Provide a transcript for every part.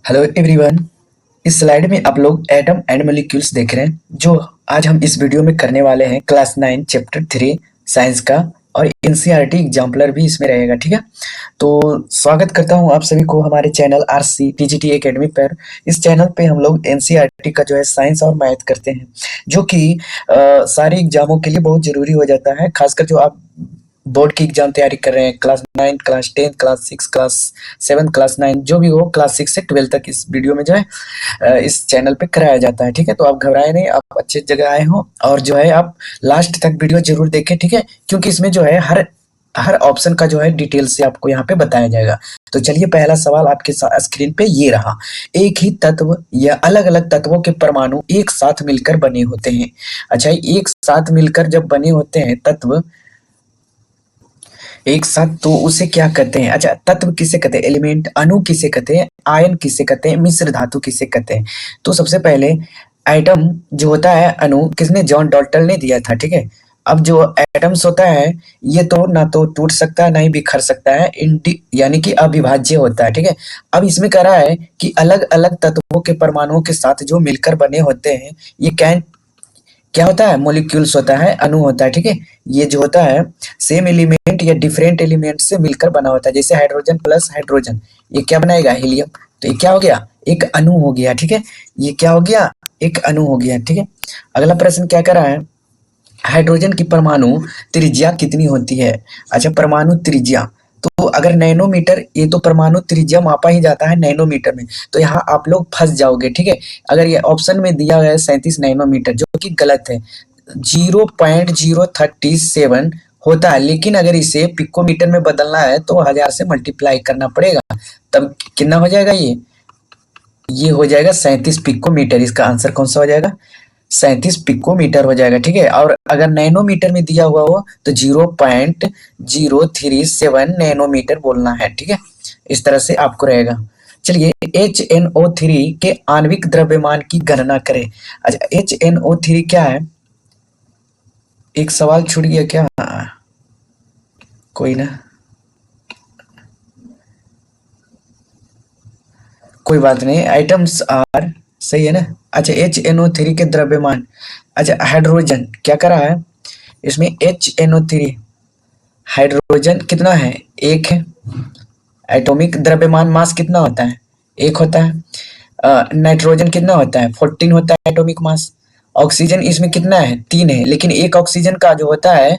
Hello everyone. इस slide में आप लोग एटम एंड मॉलिक्यूल्स देख रहे हैं जो आज हम इस वीडियो में करने वाले हैं क्लास 9 चैप्टर 3 साइंस का। और एनसीईआरटी एग्जाम्पलर भी इसमें रहेगा। ठीक है, तो स्वागत करता हूं आप सभी को हमारे चैनल आरसी टीजीटी एकेडमी पर। इस चैनल पे हम लोग एनसीईआरटी का जो है साइंस और मैथ करते हैं, जो कि सारे एग्जामों के लिए बहुत जरूरी हो जाता है। खासकर जो आप बोर्ड की एग्जाम तैयारी कर रहे हैं, class 9, class 10, class 6, class 7, class 9, जो भी हो, क्लास 6 से 12 तक इस वीडियो में जो है इस चैनल पे कराया जाता है। ठीक है, तो आप घबराए नहीं, आप अच्छे जगह आए हो और जो है आप लास्ट तक वीडियो जरूर देखें। ठीक है, क्योंकि इसमें जो है हर हर ऑप्शन का जो है डिटेल से आपको यहाँ पे बताया जाएगा। तो चलिए, पहला सवाल आपके स्क्रीन पे ये रहा। एक ही तत्व या अलग अलग तत्वों के परमाणु एक साथ मिलकर बने होते हैं। अच्छा, एक साथ मिलकर जब बने होते हैं तत्व एक साथ, तो उसे क्या कहते हैं? अच्छा, तत्व किसे कहते हैं? एलिमेंट। अणु किसे कहते हैं? आयन किसे कहते हैं? मिश्र धातु किसे कहते हैं? तो सबसे पहले एटम जो होता है, अणु, किसने? जॉन डॉल्टन ने दिया था। ठीक है, अब जो एटम्स होता है ये तो ना तो टूट सकता है ना ही बिखर सकता है, यानी कि अविभाज्य होता है। ठीक है, अब इसमें कह रहा है कि अलग अलग तत्वों के परमाणुओं के साथ जो मिलकर बने होते हैं ये क्या होता है? मॉलिक्यूल्स होता है, अणु होता है। ठीक है, ये जो होता है सेम एलिमेंट या डिफरेंट एलिमेंट से मिलकर बना होता है। जैसे हाइड्रोजन प्लस हाइड्रोजन, ये क्या बनाएगा? हीलियम। तो ये क्या हो गया? एक अणु हो गया। ठीक है, ये क्या हो गया? एक अणु हो गया। ठीक है, अगला प्रश्न क्या कर रहा है? हाइड्रोजन की परमाणु त्रिज्या कितनी होती है? अच्छा, परमाणु त्रिज्या, तो अगर नैनोमीटर, ये तो परमाणु त्रिज्या मापा ही जाता है नैनोमीटर में, तो यहाँ आप लोग फंस जाओगे। ठीक है, अगर ये ऑप्शन में दिया गया है 37 नैनोमीटर, जो कि गलत है। 0.037 होता है, लेकिन अगर इसे पिकोमीटर में बदलना है तो 1000 से मल्टीप्लाई करना पड़ेगा, तब कितना हो जाएगा? ये हो जाएगा 37 पिकोमीटर। इसका आंसर कौन सा हो जाएगा? 37 पिकोमीटर हो जाएगा। ठीक है, और अगर नैनोमीटर में दिया हुआ हो तो 0.037 नैनोमीटर बोलना है। ठीक है, इस तरह से आपको रहेगा। चलिए, HNO3 के आणविक द्रव्यमान की गणना करें। अच्छा, HNO3 क्या है? एक सवाल छूट गया क्या? कोई ना, कोई बात नहीं। आइटम्स आर, सही है ना? अच्छा, HNO3 के द्रव्यमान। अच्छा, हाइड्रोजन क्या करा है इसमें? HNO3 हाइड्रोजन कितना है? एक है। एटॉमिक द्रव्यमान मास कितना होता है? एक होता है। नाइट्रोजन कितना होता है? 14 होता है एटॉमिक मास। ऑक्सीजन इसमें कितना है? 3 है, लेकिन एक ऑक्सीजन का जो होता है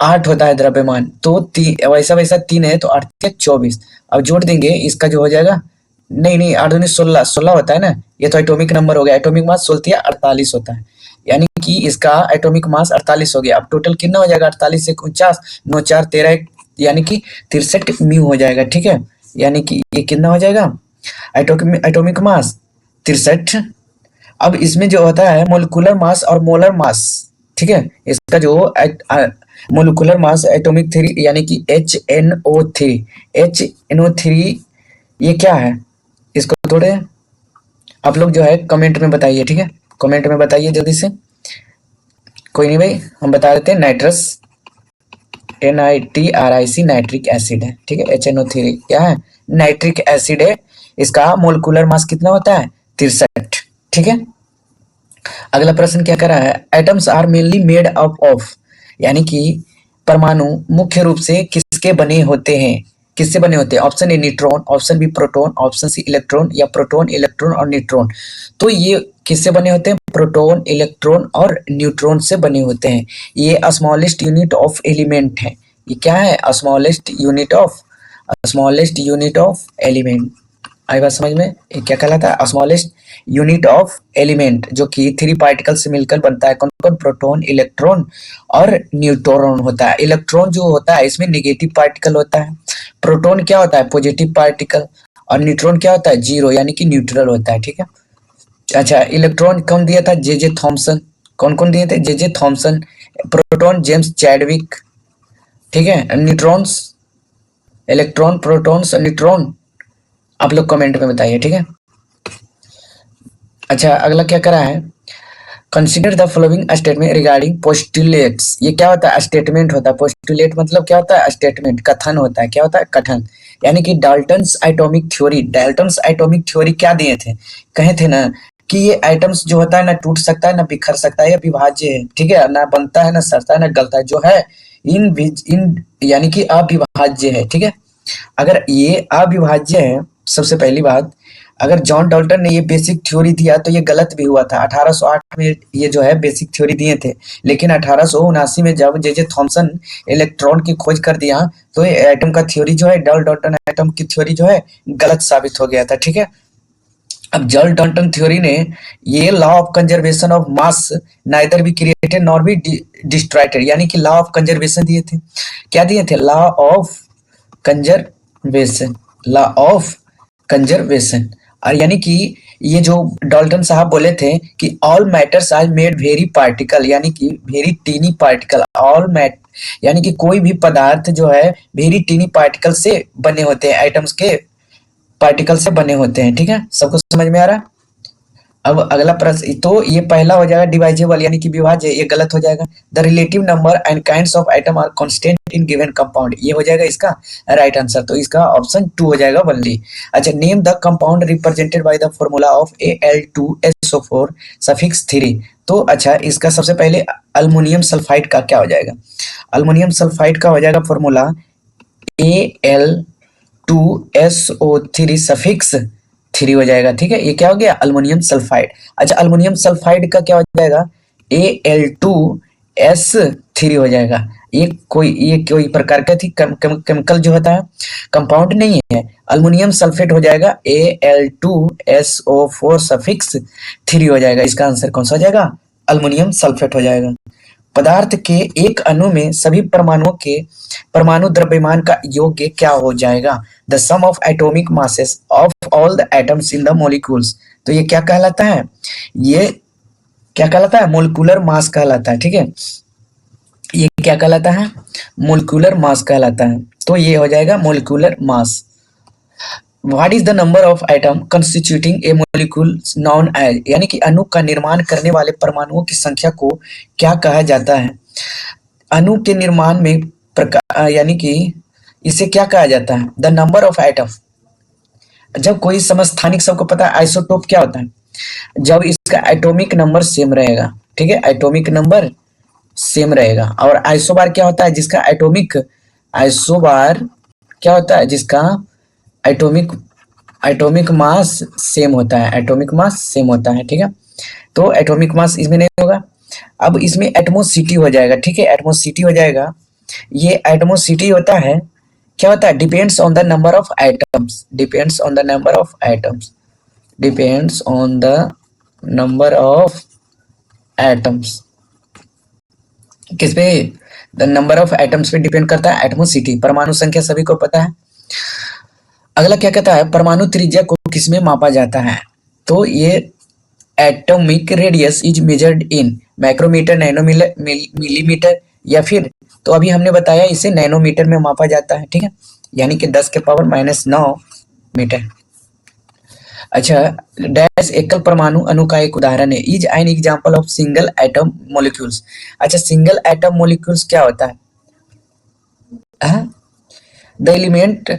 8 होता है द्रव्यमान, तो वैसा वैसा 3 है, तो 8 के 24। अब जोड़ देंगे, इसका जो हो जाएगा, नहीं नहीं, 8 दूनी 16, 16 होता है ना, ये तो एटॉमिक नंबर हो गया। एटॉमिक मास 16 48 होता है, यानी कि इसका एटॉमिक मास 48 हो गया। अब टोटल कितना हो जाएगा? 48 से 49, 9 4 13, यानी कि 63 म्यू हो जाएगा। ठीक है, यानी कि ये कितना हो जाएगा? Atomic mass 63। अब इसमें जो होता है मोलिकुलर मास और मोलर मास। ठीक है, इसका जो मोलिकुलर मास एटॉमिक थ्री, यानी कि HNO3 ये क्या है? इसको थोड़े आप लोग जो है कमेंट में बताइए। ठीक है, कमेंट में बताइए जल्दी से। कोई नहीं भाई, हम बता देते हैं, नाइट्रस, NITRIC नाइट्रिक एसिड है। ठीक है, HNO3 क्या है? नाइट्रिक एसिड है। इसका मोलिकुलर मास कितना होता है? 63। ठीक है, अगला प्रश्न क्या कर रहा है? Atoms are mainly made up of, यानी कि परमाणु मुख्य रूप से किसके बने होते हैं? किससे बने होते हैं? Option A neutron, option B proton, option C electron, या प्रोटॉन, इलेक्ट्रॉन और न्यूट्रॉन। तो ये किससे बने होते हैं? प्रोटॉन, इलेक्ट्रॉन और न्यूट्रॉन से बने होते हैं। ये स्मॉलेस्ट यूनिट ऑफ एलिमेंट है। ये क्या है? Smallest unit of element. आई बात समझ में? ये क्या कहलाता है? स्मॉलेस्ट यूनिट ऑफ एलिमेंट, जो कि 3 पार्टिकल से मिलकर बनता है। कौन कौन? प्रोटॉन, इलेक्ट्रॉन और न्यूट्रॉन होता है। इलेक्ट्रॉन जो होता है इसमें नेगेटिव पार्टिकल होता है। प्रोटॉन क्या होता है? Positive particle. और न्यूट्रॉन क्या होता है? जीरो, यानी कि न्यूट्रल होता है। ठीक है, अच्छा, इलेक्ट्रॉन कौन दिया था? J Thomson. कौन कौन दिए थे? J Thomson. Proton James Chadwick. ठीक है, न्यूट्रॉन्स, इलेक्ट्रॉन, प्रोटॉन्स, न्यूट्रॉन, आप लोग कमेंट में बताइए। ठीक है, अच्छा, अगला क्या करा है? Consider the following statement regarding postulates. ये क्या होता है? स्टेटमेंट होता है। पोस्टुलेट मतलब क्या होता है? स्टेटमेंट, कथन होता है। क्या होता है? कथन। यानी कि Dalton's atomic theory, Dalton's atomic theory क्या दिए थे, कहे थे ना कि ये एटम्स जो होता है ना टूट सकता है ना बिखर सकता है, या विभाज्य है, ठीक है, ना बनता है ना सड़ता है ना गलता है, जो है इन यानी कि अविभाज्य है, ठीक है। अगर ये अविभाज्य है, सबसे पहली बात, अगर जॉन डाल्टन ने ये बेसिक थ्योरी दिया तो ये गलत भी हुआ था। 1808 में ये जो है बेसिक थ्योरी दिए थे, लेकिन 1879 में जब जे थॉमसन इलेक्ट्रॉन की खोज कर दिया तो ये एटम का थ्योरी जो है, डाल्टन एटम की थ्योरी जो है गलत साबित हो गया था, ठीक है। अब जॉन डाल्टन थ्योरी ने ये law of conservation of mass neither be created nor be destroyed, यानी कि लॉ ऑफ कंजर्वेशन दिए थे। क्या दिए थे? Law of conservation, law of conservation. और यानी कि ये जो डाल्टन साहब बोले थे कि all matters are made very particle, यानी कि very tiny particle, all mat यानी कि कोई भी पदार्थ जो है वेरी टीनी पार्टिकल से बने होते हैं, एटम्स के पार्टिकल से बने होते हैं, ठीक है, सबको समझ में आ रहा है। अब अगला प्रश्न, तो ये पहला हो जाएगा डिवाइजेबल यानी कि विभाज्य, ये गलत हो जाएगा। The relative number and kinds of item are constant in given compound, ये हो जाएगा इसका राइट आंसर, तो इसका ऑप्शन 2 हो जाएगा ओनली। अच्छा, name the compound represented by the formula of Al2SO4 suffix 3, तो अच्छा इसका सबसे पहले अल्युमिनियम सल्फाइड का क्या हो जाएगा? अल्युमिनियम सल्फाइड का हो जाएगा फॉर्मूला Al2SO3 सफिक्स 3 हो जाएगा, ठीक है, ये क्या हो गया? Aluminium sulphide. अच्छा, अल्युमिनियम सल्फाइड का क्या हो जाएगा? Al2S3 हो जाएगा। ये कोई प्रकार का थी केमिकल जो होता है, कंपाउंड नहीं है। अल्युमिनियम सल्फेट हो जाएगा Al2SO4 सफिक्स 3 हो जाएगा। इसका आंसर कौन सा हो जाएगा? अल्युमिनियम सल्फेट हो जाएगा। पदार्थ के एक अणु में सभी परमाणुओं के परमाणु द्रव्यमान का योग क्या हो जाएगा? The sum of atomic masses of all the atoms in the molecules, तो ये क्या कहलाता है? ये क्या कहलाता है? मोलिकुलर मास कहलाता है, ठीक है, ये क्या कहलाता है? मोलिकुलर मास कहलाता है, तो ये हो जाएगा molecular mass. What is the number of atom constituting a molecule known as, यानी कि अणु का निर्माण करने वाले परमाणुओं की संख्या को क्या कहा जाता है? अणु के निर्माण में यानी कि इसे क्या कहा जाता है? The number of atom. जब कोई समस्थानिक, सबको पता है आइसोटोप क्या होता है, जब इसका एटॉमिक नंबर सेम रहेगा, ठीक है, एटॉमिक नंबर सेम रहेगा। और आइसोबार क्या होता है? जिसका आइसोबार क्या होता है? जिसका एटॉमिक मास सेम होता है, एटॉमिक मास सेम होता है, ठीक है, तो एटॉमिक मास इसमें नहीं होगा। अब इसमें एटमोसिटी हो जाएगा, ठीक है, एटमोसिटी हो जाएगा। ये एटमोसिटी होता है, क्या होता है? Depends on the number of atoms, depends on the number of atoms, depends on the number of atoms. किस पे? द नंबर ऑफ एटम्स पे डिपेंड करता है एटमोसिटी। परमाणु संख्या सभी को पता है। अगला क्या कहता है? परमाणु त्रिज्या को किसमें मापा जाता है? तो ये atomic radius is measured in micrometre, nanometre, millimetre, या फिर तो अभी हमने बताया इसे नैनोमीटर में मापा जाता है, ठीक है, यानी कि 10⁻⁹ मीटर। अच्छा, डैश एकल परमाणु अणु का एक उदाहरण है। Is an example of single atom molecules. अच्छा, सिंगल एटम मॉलिक्यूल्स क्या होता है? द एलिमेंट,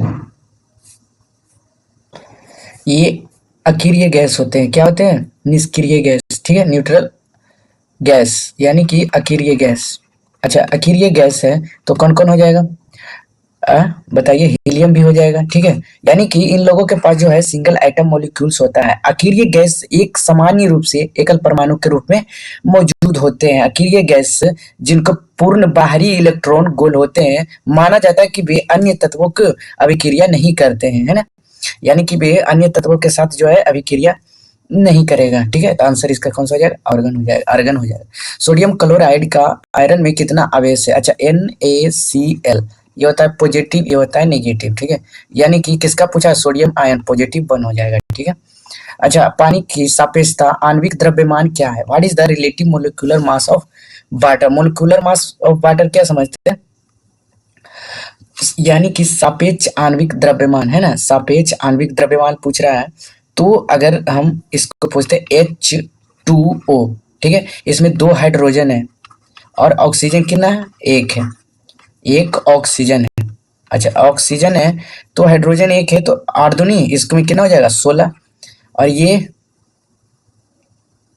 ये अक्रिय गैस होते हैं, क्या होते हैं? निष्क्रिय गैस, ठीक है, न्यूट्रल गैस यानी कि अक्रिय गैस। अच्छा, अक्रिय गैस है तो कौन कौन हो जाएगा? बताइए, हीलियम भी हो जाएगा, ठीक है, यानी कि इन लोगों के पास जो है सिंगल एटम मॉलिक्यूल्स होता है। अक्रिय गैस एक सामान्य रूप से एकल परमाणु के रूप में मौजूद होते हैं। अक्रिय गैस जिनको पूर्ण बाहरी इलेक्ट्रॉन गोल होते हैं, माना जाता है कि वे अन्य तत्वों को अभिक्रिया नहीं करते हैं, है ना, यानी कि वे अन्य तत्वों के साथ जो है अभिक्रिया नहीं करेगा, ठीक है, तो आंसर इसका कौन सा हो जाएगा? आर्गन हो जाएगा, आर्गन हो जाएगा। सोडियम क्लोराइड का आयरन में कितना आवेश है? अच्छा, NaCl, ये होता है पॉजिटिव, ये होता है नेगेटिव, ठीक है, यानी कि किसका पूछा है? सोडियम आयन पॉजिटिव वन हो जाएगा, ठीक है। अच्छा, पानी की सापेक्षता आणविक द्रव्यमान क्या है? What is the relative molecular mass of water? Molecular mass of water क्या समझते हैं? यानी कि सापेक्ष आणविक द्रव्यमान, है ना, सापेक्ष आणविक द्रव्यमान पूछ रहा है। तो अगर हम इसको पूछते हैं H2O, ठीक है, इसमें 2 हाइड्रोजन है और ऑक्सीजन कितना है? 1 है, 1 ऑक्सीजन है, अच्छा ऑक्सीजन है तो हाइड्रोजन एक है, तो 8 दूनी इसमें कितना हो जाएगा 16, और ये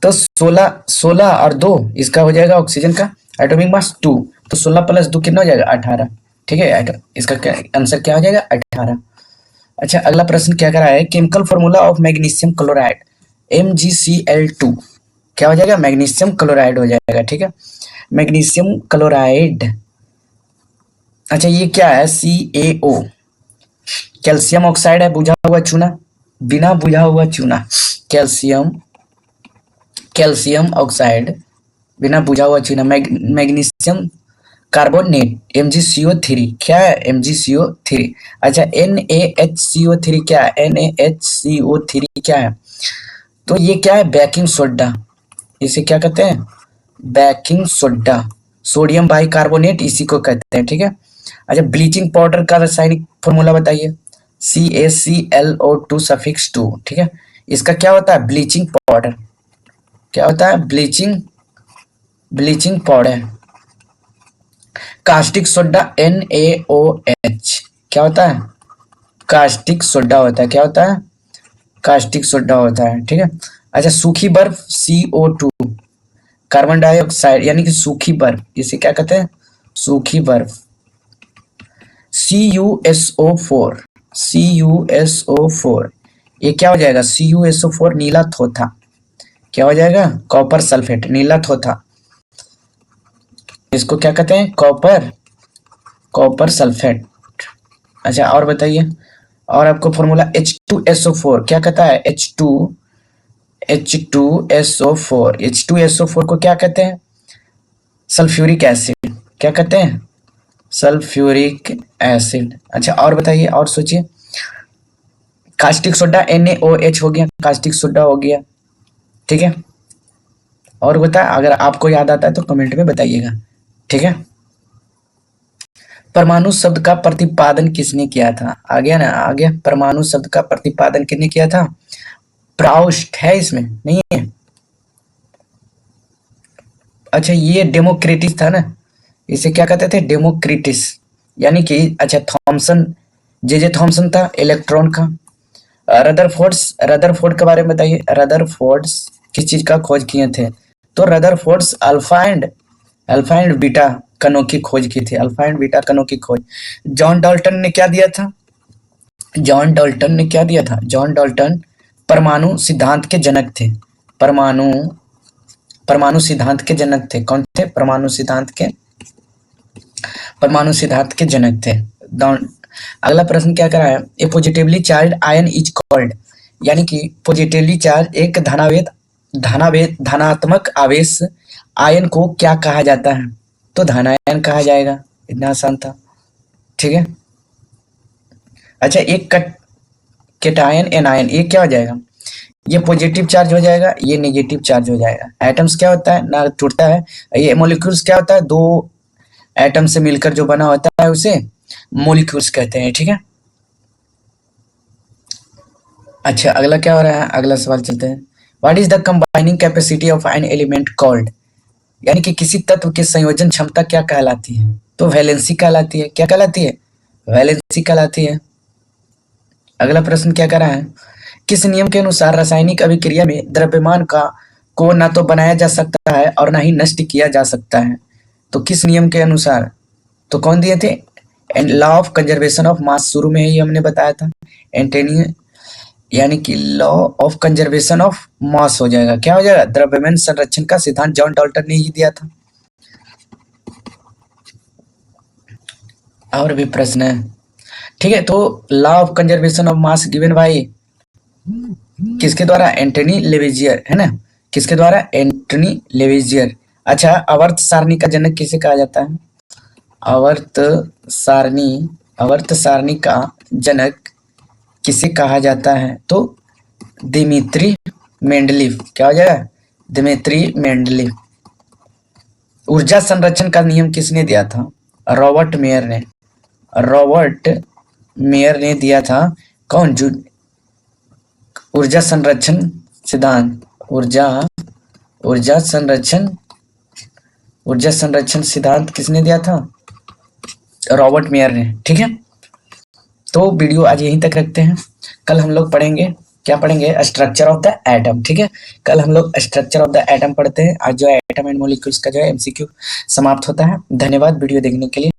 तो 16 और 2 इसका हो जाएगा ऑक्सीजन का एटॉमिक मास 2, तो 16 प्लस 2 कितना हो जाएगा 18। ठीक है, इसका क्या आंसर क्या हो जाएगा 18। अच्छा अगला प्रश्न क्या करा है, chemical formula of magnesium chloride MgCl2, क्या हो जाएगा मैग्नीशियम क्लोराइड हो जाएगा। ठीक है, मैग्नीशियम क्लोराइड। अच्छा ये क्या है CaO, कैल्शियम ऑक्साइड है, बुझा हुआ चूना, बिना बुझा हुआ चूना, कैल्शियम कैल्शियम ऑक्साइड बिना बुझा हुआ चूना, मैग्नीशियम कार्बोनेट MgCO3, क्या है MgCO3। अच्छा NaHCO3 क्या है, NaHCO3 क्या है, तो ये क्या है बेकिंग सोडा, इसे क्या कहते हैं बेकिंग सोडा, सोडियम बाइकार्बोनेट इसी को कहते हैं। ठीक है, अच्छा ब्लीचिंग पाउडर का रासायनिक फॉर्मूला बताइए, CaClO2 सफिक्स 2। ठीक है, इसका क्या होता है ब्लीचिंग पाउडर, क्या होता है bleaching powder. Caustic soda NaOH, क्या होता है कास्टिक सोडा होता है, क्या होता है कास्टिक सोडा होता है। ठीक है, अच्छा सूखी बर्फ CO2, कार्बन डाइऑक्साइड यानी कि सूखी बर्फ, इसे क्या कहते हैं सूखी बर्फ, CuSO4 ये क्या हो जाएगा CuSO4 नीला थोथा, क्या हो जाएगा कॉपर सल्फेट नीला थोथा, इसको क्या कहते हैं कॉपर सल्फेट। अच्छा और बताइए, और आपको फॉर्मूला H2SO4 क्या कहता है H2SO4 को क्या कहते हैं सल्फ्यूरिक एसिड, क्या कहते हैं सल्फ्यूरिक एसिड। अच्छा और बताइए और सोचिए, कास्टिक सोडा NaOH हो गया, कास्टिक सोडा हो गया। ठीक है, और बता अगर आपको याद आता है तो कमेंट में बताइएगा। ठीक है, परमाणु शब्द का प्रतिपादन किसने किया था, आ गया ना आ गया, परमाणु शब्द का प्रतिपादन किसने किया था, प्राउस्ट है इसमें नहीं है। अच्छा ये डेमोक्रेटिस था ना, इसे क्या कहते थे डेमोक्रिटिस, यानी कि अच्छा थॉमसन जे थॉमसन था इलेक्ट्रॉन का। रदरफोर्ड के बारे में बताइए, रदरफोर्ड्स किस चीज का खोज किए थे, तो रदरफोर्ड्स अल्फा एंड बीटा कणों की खोज की थी, अल्फा एंड बीटा कणों की खोज। जॉन डाल्टन ने क्या दिया था, जॉन डाल्टन परमाणु सिद्धांत के जनक थे, परमाणु सिद्धांत के जनक थे, कौन थे परमाणु सिद्धांत के जनक थे। अगला प्रश्न क्या करा है, a positively charge ion is called, यानी कि पॉजिटिवली चार्ज एक धनात्मक आवेश आयन को क्या कहा जाता है, तो धनायन कहा जाएगा, इतना आसान था। ठीक है, अच्छा एक कैटायन एनायन ये क्या हो जाएगा, ये पॉजिटिव चार्ज हो जाएगा, ये नेगेटिव चार्ज हो जाएगा। एटम्स क्या होता है ना टूटता है, ये मॉलिक्यूल्स क्या होता है दो एटम से मिलकर जो बना होता है उसे मॉलिक्यूल्स कहते हैं। ठीक है, अच्छा अगला क्या हो रहा है, अगला सवाल चलते हैं, what is the combining capacity of an element called, यानी कि किसी तत्व की संयोजन क्षमता क्या कहलाती है, तो वैलेंसी कहलाती है, क्या कहलाती है वैलेंसी कहलाती है। अगला प्रश्न क्या कर रहा है, किस नियम के अनुसार रासायनिक अभिक्रिया में द्रव्यमान का को ना तो बनाया जा सकता है और ना ही नष्ट किया जा सकता है, तो किस नियम के अनुसार, तो कौन दिए थे law of conservation of mass, शुरू में ही हमने बताया था एंटोनी, यानी कि law of conservation of mass हो जाएगा, क्या हो जाएगा द्रव्यमान संरक्षण का सिद्धांत जॉन डाल्टन ने ही दिया था। और भी प्रश्न है, ठीक है, तो law of conservation of mass given by किसके द्वारा एंटोनी लेवेजियर, है ना, किसके द्वारा एंटोनी लेवेजियर। अच्छा आवर्त सारणी का जनक किसे कहा जाता है, आवर्त सारणी का जनक किसे कहा जाता है, तो दिमित्री मेंडलीव, क्या हो जाएगा दिमित्री मेंडलीव। ऊर्जा संरक्षण का नियम किसने दिया था, रॉबर्ट मेयर ने दिया था, कौन जो ऊर्जा संरक्षण सिद्धांत, ऊर्जा संरक्षण सिद्धांत किसने दिया था, रॉबर्ट मेयर ने। ठीक है, तो वीडियो आज यहीं तक रखते हैं। कल हम लोग पढ़ेंगे, क्या पढ़ेंगे, स्ट्रक्चर ऑफ द एटम। ठीक है, कल हम लोग स्ट्रक्चर ऑफ द एटम पढ़ते हैं। आज जो है एटम एंड मॉलिक्यूल्स का जो है एमसीक्यू समाप्त होता है। धन्यवाद वीडियो देखने के लिए।